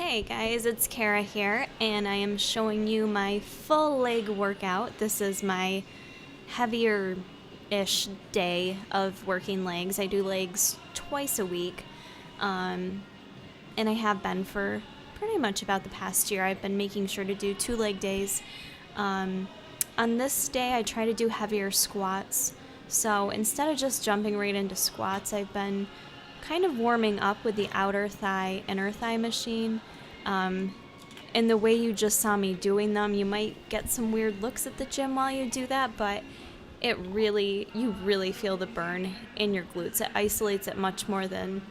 Hey guys, it's Kara here, and I am showing you my full leg workout. This is my heavier-ish day of working legs. I do legs twice a week, and I have been for pretty much about the past year. I've been making sure to do 2 leg days. On this day, I try to do heavier squats. So instead of just jumping right into squats, I've been kind of warming up with the outer thigh, inner thigh machine. And the way you just saw me doing them, you might get some weird looks at the gym while you do that, but you really feel the burn in your glutes. It isolates it much more than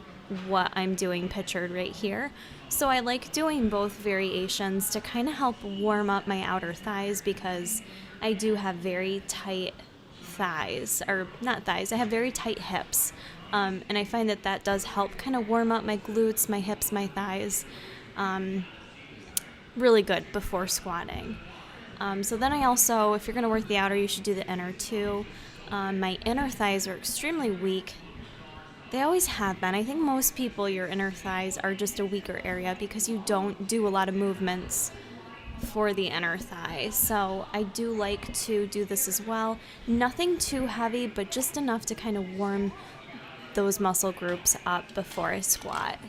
what I'm doing pictured right here. So I like doing both variations to kind of help warm up my outer thighs, because I do have very tight thighs, or not thighs, I have very tight hips. And I find that does help kind of warm up my glutes, my hips, my thighs, really good before squatting. So then I also, if you're going to work the outer, you should do the inner too. My inner thighs are extremely weak. They always have been. I think most people, your inner thighs are just a weaker area because you don't do a lot of movements for the inner thigh. So I do like to do this as well. Nothing too heavy, but just enough to kind of warm those muscle groups up before I squat.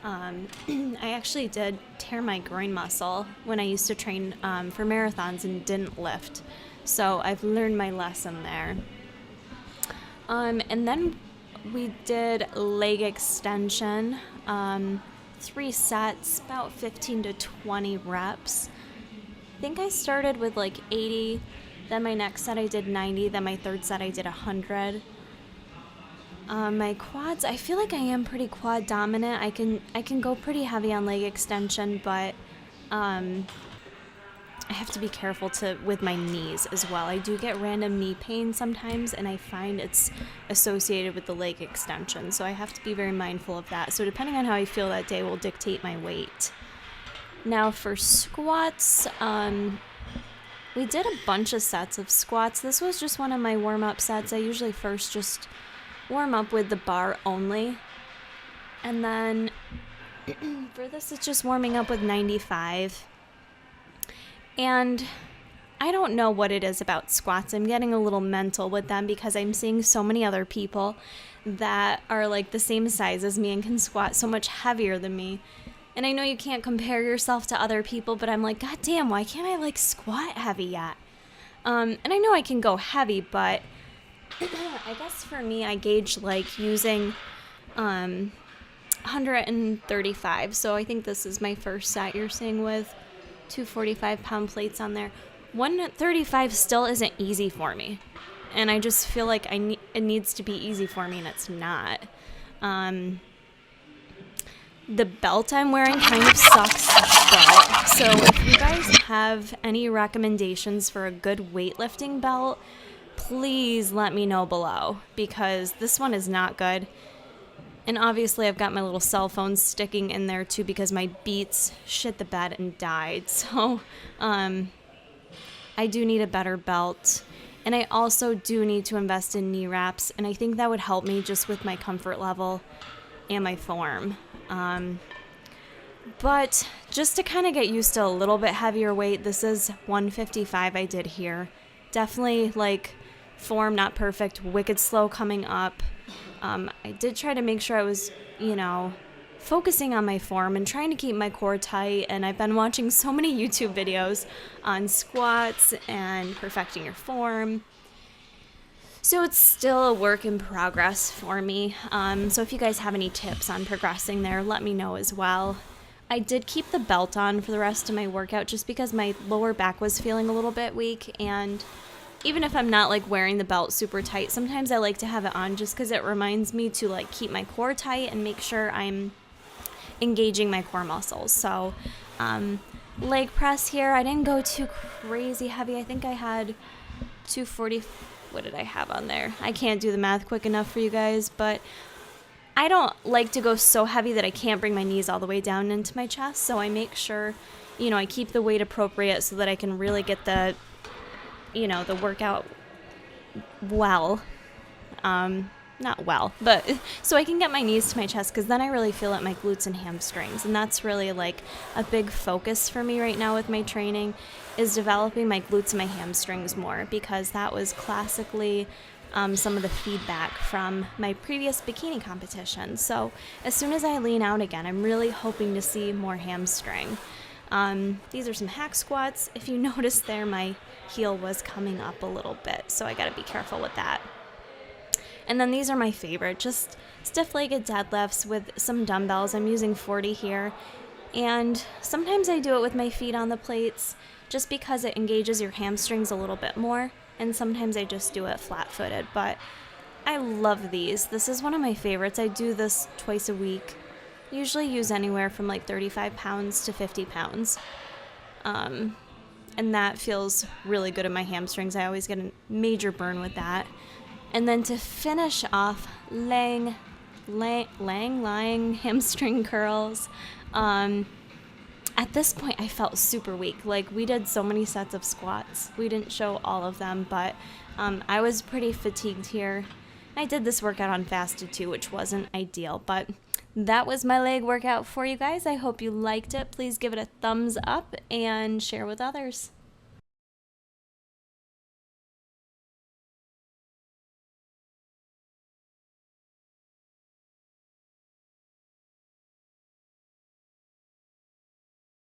I actually did tear my groin muscle when I used to train for marathons and didn't lift. So I've learned my lesson there. And then we did leg extension, 3 sets, about 15 to 20 reps. I think I started with like 80, then my next set I did 90, then my third set I did 100. My quads, I feel like I am pretty quad dominant. I can go pretty heavy on leg extension, but I have to be careful with my knees as well. I do get random knee pain sometimes, and I find it's associated with the leg extension, so I have to be very mindful of that. So depending on how I feel that day will dictate my weight. Now for squats, we did a bunch of sets of squats. This was just one of my warm-up sets. I usually first just warm up with the bar only, and then for this it's just warming up with 95. And I don't know what it is about squats. I'm getting a little mental with them because I'm seeing so many other people that are like the same size as me and can squat so much heavier than me. And I know you can't compare yourself to other people, but I'm like, God damn, why can't I like squat heavy yet? And I know I can go heavy, but I guess for me, I gauge like using 135. So I think this is my first set you're seeing with 245-pound plates on there. 135 still isn't easy for me. And I just feel like it needs to be easy for me, and it's not. The belt I'm wearing kind of sucks belt. So if you guys have any recommendations for a good weightlifting belt, please let me know below, because this one is not good. And obviously I've got my little cell phone sticking in there too because my Beats shit the bed and died. So I do need a better belt. And I also do need to invest in knee wraps, and I think that would help me just with my comfort level and my form. But just to kind of get used to a little bit heavier weight, this is 155 I did here. Definitely like form not perfect, wicked slow coming up. I did try to make sure I was, focusing on my form and trying to keep my core tight, and I've been watching so many YouTube videos on squats and perfecting your form. So it's still a work in progress for me. So if you guys have any tips on progressing there, let me know as well. I did keep the belt on for the rest of my workout just because my lower back was feeling a little bit weak, and even if I'm not like wearing the belt super tight, sometimes I like to have it on just because it reminds me to like keep my core tight and make sure I'm engaging my core muscles. So leg press here, I didn't go too crazy heavy. I think I had 240. What did I have on there? I can't do the math quick enough for you guys, but I don't like to go so heavy that I can't bring my knees all the way down into my chest. So I make sure, I keep the weight appropriate so that I can really get the workout well. not well, but so I can get my knees to my chest, because then I really feel it in my glutes and hamstrings. And that's really like a big focus for me right now with my training, is developing my glutes and my hamstrings more, because that was classically some of the feedback from my previous bikini competition. So as soon as I lean out again, I'm really hoping to see more hamstring. These are some hack squats. If you notice there, my heel was coming up a little bit, so I got to be careful with that. And then these are my favorite, just stiff legged deadlifts with some dumbbells. I'm using 40 here. And sometimes I do it with my feet on the plates just because it engages your hamstrings a little bit more. And sometimes I just do it flat-footed. But I love these. This is one of my favorites. I do this twice a week. Usually use anywhere from like 35 pounds to 50 pounds. And that feels really good in my hamstrings. I always get a major burn with that. And then to finish off, lying hamstring curls. At this point, I felt super weak. Like, we did so many sets of squats. We didn't show all of them, but I was pretty fatigued here. I did this workout on fasted too, which wasn't ideal, but that was my leg workout for you guys. I hope you liked it. Please give it a thumbs up and share with others.